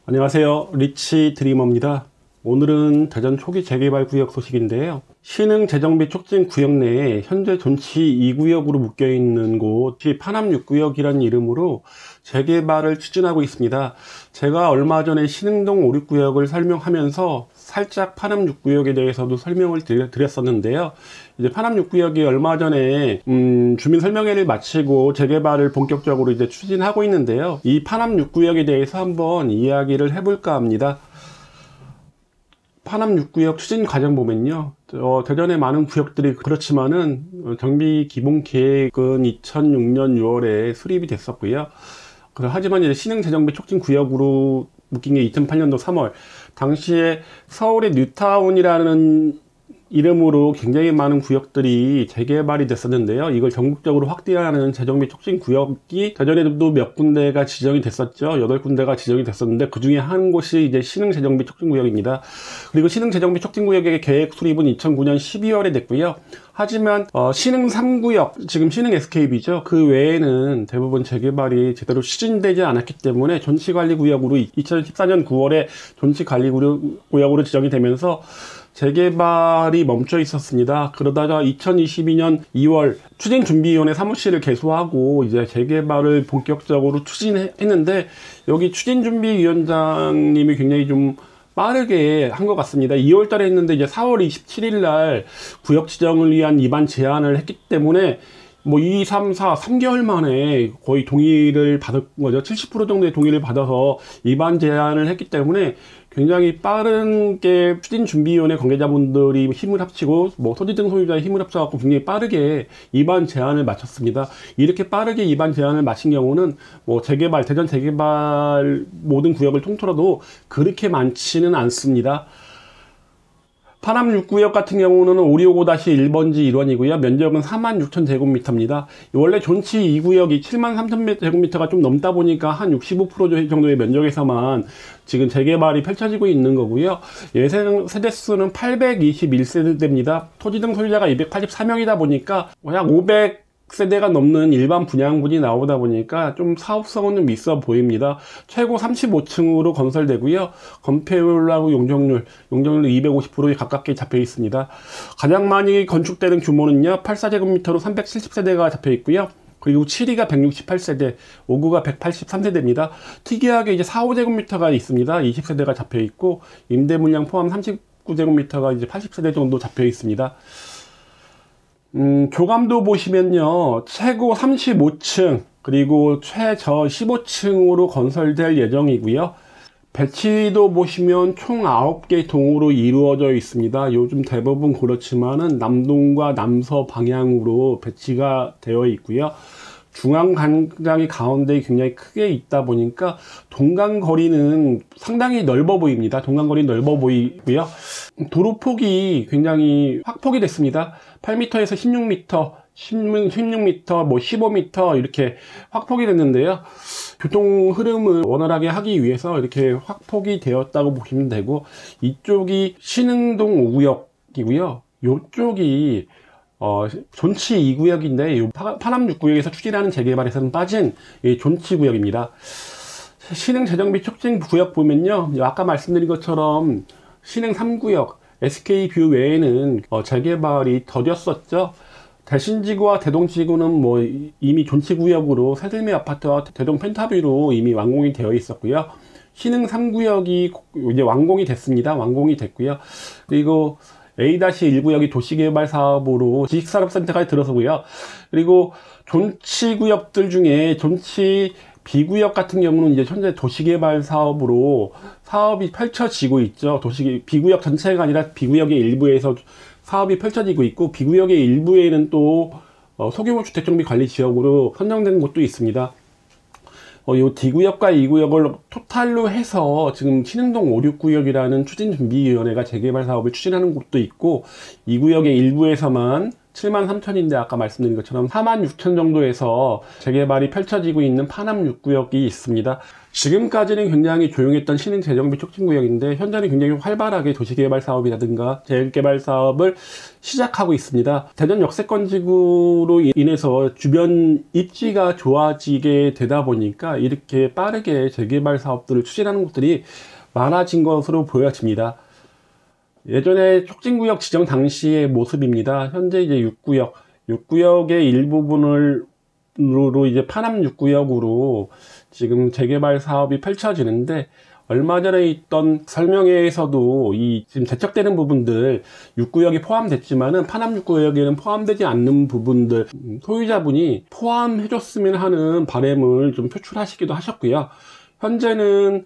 안녕하세요. 리치 드리머입니다. 오늘은 대전 초기 재개발 구역 소식인데요. 신흥 재정비 촉진 구역 내에 현재 존치 2구역으로 묶여있는 곳이 파남 6구역이라는 이름으로 재개발을 추진하고 있습니다. 제가 얼마 전에 신흥동 5, 6구역을 설명하면서 살짝 파남 6구역에 대해서도 설명을 드렸었는데요. 이제 파남 6구역이 얼마 전에 주민 설명회를 마치고 재개발을 본격적으로 이제 추진하고 있는데요. 이 파남 6구역에 대해서 한번 이야기를 해볼까 합니다. 파남 6구역 추진 과정 보면요. 대전의 많은 구역들이 그렇지만은 정비 기본 계획은 2006년 6월에 수립이 됐었고요. 하지만 이제 신흥 재정비 촉진 구역으로 묶인 게 2008년도 3월. 당시에 서울의 뉴타운이라는 이름으로 굉장히 많은 구역들이 재개발이 됐었는데요. 이걸 전국적으로 확대하는 재정비 촉진 구역이 대전에도 몇 군데가 지정이 됐었죠. 8군데가 지정이 됐었는데 그 중에 한 곳이 이제 신흥 재정비 촉진 구역입니다. 그리고 신흥 재정비 촉진 구역의 계획 수립은 2009년 12월에 됐고요. 하지만 신흥 3구역, 지금 신흥 SKB죠. 그 외에는 대부분 재개발이 제대로 추진되지 않았기 때문에 존치관리구역으로 2014년 9월에 존치관리구역으로 지정이 되면서 재개발이 멈춰 있었습니다. 그러다가 2022년 2월 추진준비위원회 사무실을 개소하고 이제 재개발을 본격적으로 추진했는데, 여기 추진준비위원장님이 굉장히 좀 빠르게 한 것 같습니다. 2월 달에 했는데 이제 4월 27일 날 구역 지정을 위한 입안 제안을 했기 때문에 2, 3, 4, 3개월 만에 거의 동의를 받은 거죠. 70% 정도의 동의를 받아서 입안 제안을 했기 때문에 굉장히 빠르게 추진준비위원회 관계자분들이 힘을 합치고 토지 등 소유자의 힘을 합쳐갖고 굉장히 빠르게 입안 제안을 마쳤습니다. 이렇게 빠르게 입안 제안을 마친 경우는 재개발, 대전 재개발 모든 구역을 통틀어도 그렇게 많지는 않습니다. 파남 6구역 같은 경우는 565-1번지 1원이고요. 면적은 46,000제곱미터입니다. 원래 존치 2구역이 73,000제곱미터가 좀 넘다 보니까 한 65% 정도의 면적에서만 지금 재개발이 펼쳐지고 있는 거고요. 예상 세대수는 821세대입니다. 토지 등 소유자가 284명이다 보니까 약 500세대가 넘는 일반 분양분이 나오다 보니까 좀 사업성은 좀 있어 보입니다. 최고 35층으로 건설되고요. 건폐율하고 용적률 250%에 가깝게 잡혀 있습니다. 가장 많이 건축되는 규모는요, 84제곱미터로 370세대가 잡혀 있고요. 그리고 7위가 168세대, 5구가 183세대입니다. 특이하게 이제 4, 5제곱미터가 있습니다. 20세대가 잡혀 있고, 임대 물량 포함 39제곱미터가 이제 80세대 정도 잡혀 있습니다. 교감도 보시면요, 최고 35층 그리고 최저 15층으로 건설될 예정이고요. 배치도 보시면 총 9개 동으로 이루어져 있습니다. 요즘 대부분 그렇지만은 남동과 남서 방향으로 배치가 되어 있고요. 중앙 광장이 가운데 굉장히 크게 있다 보니까 동간거리는 상당히 넓어 보입니다. 동간거리는 넓어 보이고요. 도로폭이 굉장히 확폭이 됐습니다. 8m에서 16m, 16m, 15m 이렇게 확폭이 됐는데요. 교통 흐름을 원활하게 하기 위해서 이렇게 확폭이 되었다고 보시면 되고, 이쪽이 신흥동 5구역이고요. 이쪽이 존치 2구역인데 파남 6구역에서 추진하는 재개발에서는 빠진 존치 구역입니다. 신흥 재정비 촉진 구역 보면요, 아까 말씀드린 것처럼 신흥 3구역 SK뷰 외에는 재개발이 더뎠었죠. 대신지구와 대동지구는 이미 존치구역으로 새들미 아파트와 대동 펜타뷰로 이미 완공이 되어 있었고요. 신흥 3구역이 이제 완공이 됐습니다. 완공이 됐고요. 그리고 A-1구역이 도시개발 사업으로 지식산업센터까지 들어서고요. 그리고 존치구역들 중에 존치 B구역 같은 경우는 이제 현재 도시개발 사업으로 사업이 펼쳐지고 있죠. B구역 전체가 아니라 B구역의 일부에서 사업이 펼쳐지고 있고, B구역의 일부에는 또 소규모 주택정비관리지역으로 선정된 곳도 있습니다. 이 D구역과 E구역을 토탈로 해서 지금 신흥동 5, 6구역이라는 추진준비위원회가 재개발 사업을 추진하는 곳도 있고, E구역의 일부에서만 73,000인데 아까 말씀드린 것처럼 46,000 정도에서 재개발이 펼쳐지고 있는 파남 6구역이 있습니다. 지금까지는 굉장히 조용했던 신흥 재정비 촉진구역인데 현재는 굉장히 활발하게 도시개발 사업이라든가 재개발 사업을 시작하고 있습니다. 대전 역세권지구로 인해서 주변 입지가 좋아지게 되다 보니까 이렇게 빠르게 재개발 사업들을 추진하는 곳들이 많아진 것으로 보여집니다. 예전에 촉진구역 지정 당시의 모습입니다. 현재 이제 6구역의 일부분으로 이제 파남 6구역으로 지금 재개발 사업이 펼쳐지는데, 얼마 전에 있던 설명회에서도 이 지금 대척되는 부분들 6구역이 포함됐지만은 파남 6구역에는 포함되지 않는 부분들 소유자분이 포함해줬으면 하는 바람을 좀 표출하시기도 하셨고요. 현재는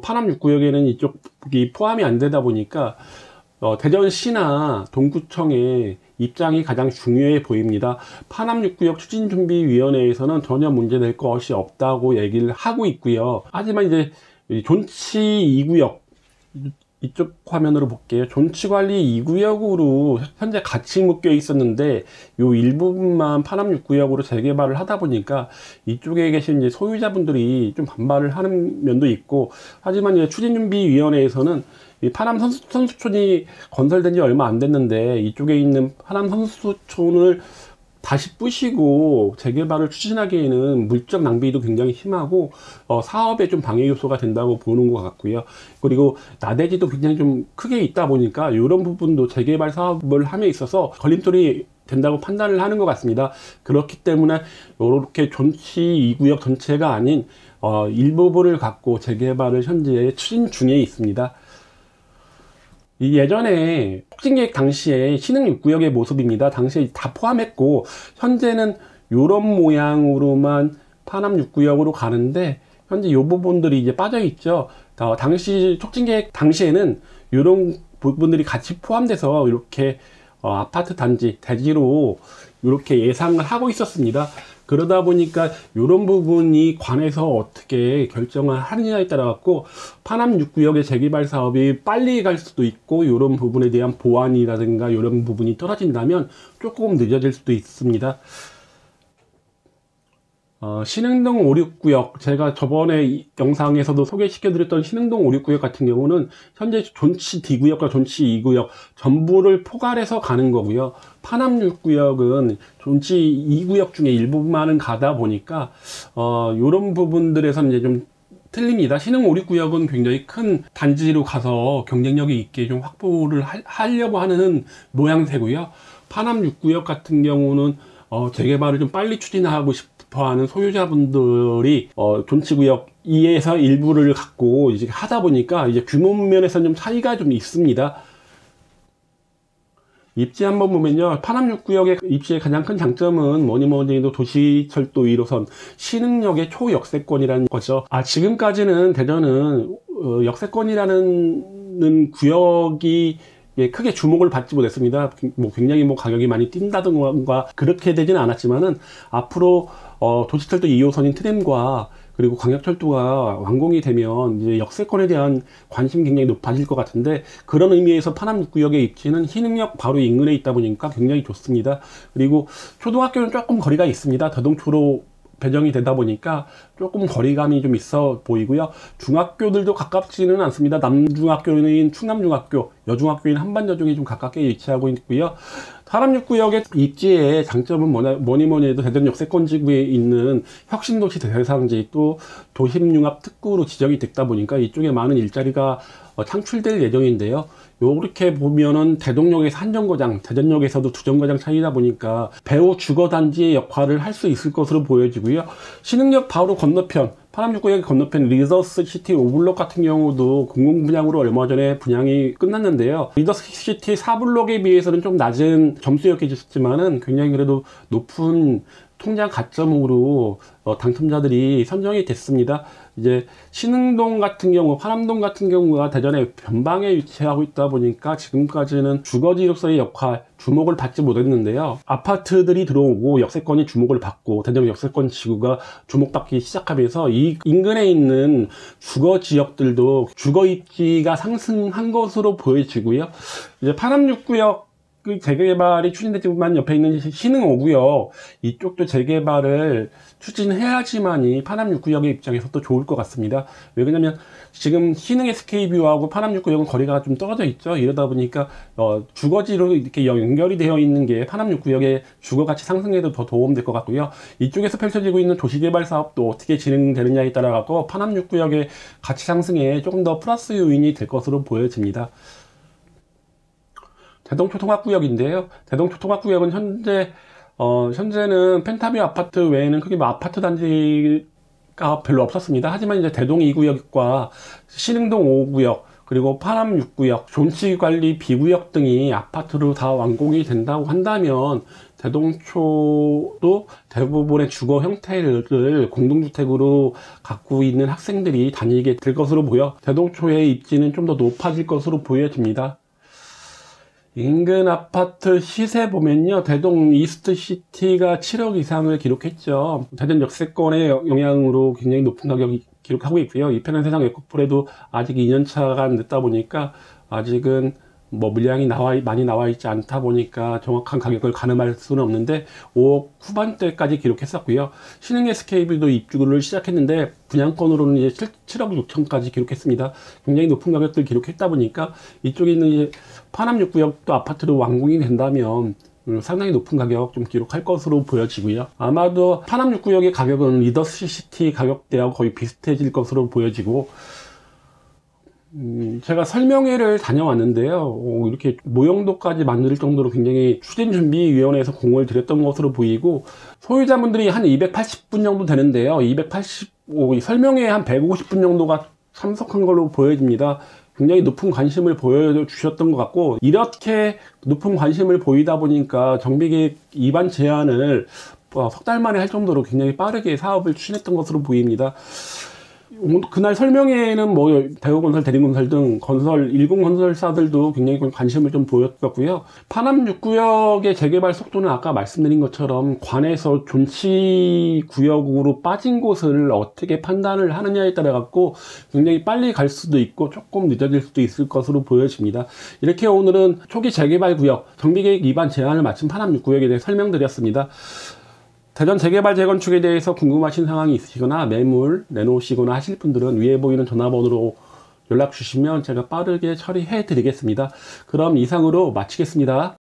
파남 6구역에는 이쪽이 포함이 안 되다 보니까 대전시나 동구청의 입장이 가장 중요해 보입니다. 파남 6구역 추진준비위원회에서는 전혀 문제될 것이 없다고 얘기를 하고 있고요. 하지만 이제 존치 2구역, 이쪽 화면으로 볼게요. 존치관리 2구역으로 현재 같이 묶여 있었는데 요 일부분만 파남 6구역으로 재개발을 하다 보니까 이쪽에 계신 이제 소유자분들이 좀 반발을 하는 면도 있고, 하지만 이제 추진준비위원회에서는 이 파남 선수촌이 건설된 지 얼마 안 됐는데 이쪽에 있는 파남 선수촌을 다시 부시고 재개발을 추진하기에는 물적 낭비도 굉장히 심하고 사업에 좀 방해 요소가 된다고 보는 것 같고요. 그리고 나대지도 굉장히 좀 크게 있다 보니까 이런 부분도 재개발 사업을 함에 있어서 걸림돌이 된다고 판단을 하는 것 같습니다. 그렇기 때문에 이렇게 존치 2구역 전체가 아닌 일부분을 갖고 재개발을 현재 추진 중에 있습니다. 이 예전에 촉진계획 당시에 신흥 6구역의 모습입니다. 당시에 다 포함했고 현재는 이런 모양으로만 파남 6구역으로 가는데 현재 이 부분들이 이제 빠져 있죠. 당시 촉진계획 당시에는 이런 부분들이 같이 포함돼서 이렇게 아파트 단지 대지로 이렇게 예상을 하고 있었습니다. 그러다 보니까 이런 부분이 관에서 어떻게 결정을 하느냐에 따라 갖고 파남 6구역의 재개발 사업이 빨리 갈 수도 있고, 이런 부분에 대한 보완이라든가 이런 부분이 떨어진다면 조금 늦어질 수도 있습니다. 신흥동 5, 6구역, 제가 저번에 영상에서도 소개시켜드렸던 신흥동 5, 6구역 같은 경우는 현재 존치 D구역과 존치 2구역 전부를 포괄해서 가는 거고요. 파남 6구역은 존치 2구역 중에 일부분만은 가다 보니까 이런 부분들에서는 이제 좀 틀립니다. 신흥 5, 6구역은 굉장히 큰 단지로 가서 경쟁력이 있게 좀 확보를 하려고 하는 모양새고요. 파남 6구역 같은 경우는 재개발을 좀 빨리 추진하고 싶어하는 소유자분들이 존치구역 2에서 일부를 갖고 이제 하다 보니까 이제 규모 면에서 좀 차이가 좀 있습니다. 입지 한번 보면요, 파남 6구역의 입지의 가장 큰 장점은 뭐니 해도 도시철도 1호선 신흥역의 초역세권이라는 거죠. 지금까지는 대전은 역세권이라는 구역이 크게 주목을 받지 못했습니다. 굉장히 가격이 많이 뛴다든가 그렇게 되지는 않았지만은 앞으로 도시철도 2호선인 트램과 그리고 광역철도가 완공이 되면 이제 역세권에 대한 관심이 굉장히 높아질 것 같은데, 그런 의미에서 파남 6구역의 입지는 신흥역 바로 인근에 있다 보니까 굉장히 좋습니다. 그리고 초등학교는 조금 거리가 있습니다. 대동초로 배정이 되다 보니까 조금 거리감이 좀 있어 보이고요. 중학교들도 가깝지는 않습니다. 남중학교인 충남중학교, 여중학교인 한반여중이 좀 가깝게 위치하고 있고요. 파남 6구역의 입지의 장점은 뭐니 해도 대전 역세권지구에 있는 혁신도시 대상지, 또 도심융합 특구로 지정이 됐다 보니까 이쪽에 많은 일자리가 창출될 예정인데요. 요렇게 보면은 대동역에서 한 정거장, 대전역에서도 두 정거장 차이다 보니까 배후 주거단지의 역할을 할 수 있을 것으로 보여지고요. 신흥역 바로 건너편, 파남 6구역 건너편 리더스시티 5블록 같은 경우도 공공분양으로 얼마 전에 분양이 끝났는데요. 리더스시티 4블록에 비해서는 좀 낮은 점수였겠지만은 굉장히 그래도 높은 통장 가점으로 당첨자들이 선정이 됐습니다. 이제 신흥동 같은 경우, 파남동 같은 경우가 대전의 변방에 위치하고 있다 보니까 지금까지는 주거지로서의 역할, 주목을 받지 못했는데요. 아파트들이 들어오고 역세권이 주목을 받고 대전 역세권 지구가 주목받기 시작하면서 이 인근에 있는 주거 지역들도 주거 입지가 상승한 것으로 보여지고요. 이제 파남 6구역 그 재개발이 추진되지만 옆에 있는 신흥 5구역 이쪽도 재개발을 추진해야지만이 파남 6구역의 입장에서도 좋을 것 같습니다. 왜 그러냐면 지금 신흥 SK뷰하고 파남 6구역은 거리가 좀 떨어져 있죠. 이러다 보니까 주거지로 이렇게 연결이 되어 있는 게 파남 6구역의 주거가치 상승에도 더 도움될 것 같고요. 이쪽에서 펼쳐지고 있는 도시개발 사업도 어떻게 진행되느냐에 따라 갖고 파남 6구역의 가치 상승에 조금 더 플러스 요인이 될 것으로 보여집니다. 대동초 통합구역인데요. 대동초 통합구역은 현재는 펜타뷰 아파트 외에는 크게 뭐 아파트 단지가 별로 없었습니다. 하지만 이제 대동 2구역과 신흥동 5구역, 그리고 파남 6구역, 존치관리 B구역 등이 아파트로 다 완공이 된다고 한다면 대동초도 대부분의 주거 형태를 공동주택으로 갖고 있는 학생들이 다니게 될 것으로 보여 대동초의 입지는 좀 더 높아질 것으로 보여집니다. 인근 아파트 시세 보면요, 대동 이스트시티가 7억 이상을 기록했죠. 대전 역세권의 영향으로 굉장히 높은 가격이 기록하고 있고요. 이편한 세상 에코풀에도 아직 2년차가 늦다 보니까 아직은 뭐 물량이 많이 나와 있지 않다 보니까 정확한 가격을 가늠할 수는 없는데 5억 후반대까지 기록했었고요. 신흥 SK뷰도 입주를 시작했는데 분양권으로는 이제 7억 6천까지 기록했습니다. 굉장히 높은 가격들 기록했다 보니까 이쪽에 있는 이제 파남 6구역도 아파트로 완공이 된다면 상당히 높은 가격 좀 기록할 것으로 보여지고요. 아마도 파남 6구역의 가격은 리더시티 가격대와 거의 비슷해질 것으로 보여지고, 제가 설명회를 다녀왔는데요. 이렇게 모형도까지 만들 정도로 굉장히 추진준비위원회에서 공을 들였던 것으로 보이고, 소유자분들이 한 280분 정도 되는데요. 설명회에 한 150분 정도가 참석한 걸로 보여집니다. 굉장히 높은 관심을 보여주셨던 것 같고, 이렇게 높은 관심을 보이다 보니까 정비계획 입안 제안을 석 달 만에 할 정도로 굉장히 빠르게 사업을 추진했던 것으로 보입니다. 그날 설명회에는 뭐 대우건설, 대림건설 등 일군 건설사들도 굉장히 관심을 좀 보였었고요. 파남 6구역의 재개발 속도는 아까 말씀드린 것처럼 관에서 존치 구역으로 빠진 곳을 어떻게 판단을 하느냐에 따라 갖고 굉장히 빨리 갈 수도 있고 조금 늦어질 수도 있을 것으로 보여집니다. 이렇게 오늘은 초기 재개발 구역 정비계획 위반 제한을 마친 파남 6구역에 대해 설명드렸습니다. 대전 재개발 재건축에 대해서 궁금하신 상황이 있으시거나 매물 내놓으시거나 하실 분들은 위에 보이는 전화번호로 연락 주시면 제가 빠르게 처리해 드리겠습니다. 그럼 이상으로 마치겠습니다.